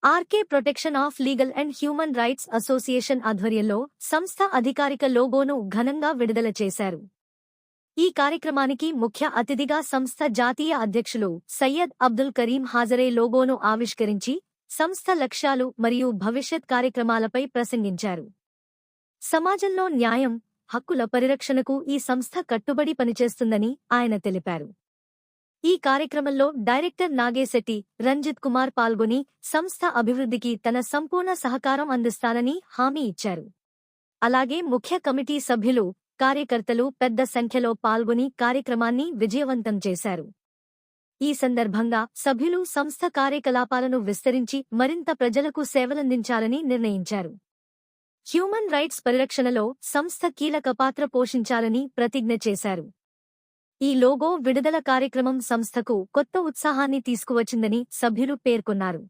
RK protection of legal and human rights association ఆధ్వర్యంలో సంస్థ అధికారిక లోగోను ఘనంగా విడుదల చేశారు. ఈ కార్యక్రమానికి ముఖ్య అతిథిగా సంస్థ జాతీయ అధ్యక్షులు సయ్యద్ అబ్దుల్ కరీం హాజరై లోగోను ఆవిష్కరించి సంస్థ లక్ష్యాలు మరియు భవిష్యత్ కార్యక్రమాలపై ప్రసంగించారు. సమాజంలో న్యాయం, హక్కుల పరిరక్షణకు ఈ సంస్థ కట్టుబడి పనిచేస్తుందని ఆయన తెలిపారు. ఈ కార్యక్రమంలో డైరెక్టర్ నాగేశెట్టి, రంజిత్ కుమార్ పాల్గొని సంస్థ అభివృద్ధికి తన సంపూర్ణ సహకారం అందిస్తానని హామీ ఇచ్చారు. అలాగే ముఖ్య కమిటీ సభ్యులు, కార్యకర్తలు పెద్ద సంఖ్యలో పాల్గొని కార్యక్రమాన్ని విజయవంతం చేశారు. ఈ సందర్భంగా సభ్యులు సంస్థ కార్యకలాపాలను విస్తరించి మరింత ప్రజలకు సేవలందించాలని నిర్ణయించారు. హ్యూమన్ రైట్స్ పరిరక్షణలో సంస్థ కీలక పాత్ర పోషించాలని ప్రతిజ్ఞ చేశారు. ఈ లోగో విడుదల కార్యక్రమం సంస్థకు కొత్త ఉత్సాహాన్ని తీసుకువచ్చిందని సభ్యులు పేర్కొన్నారు.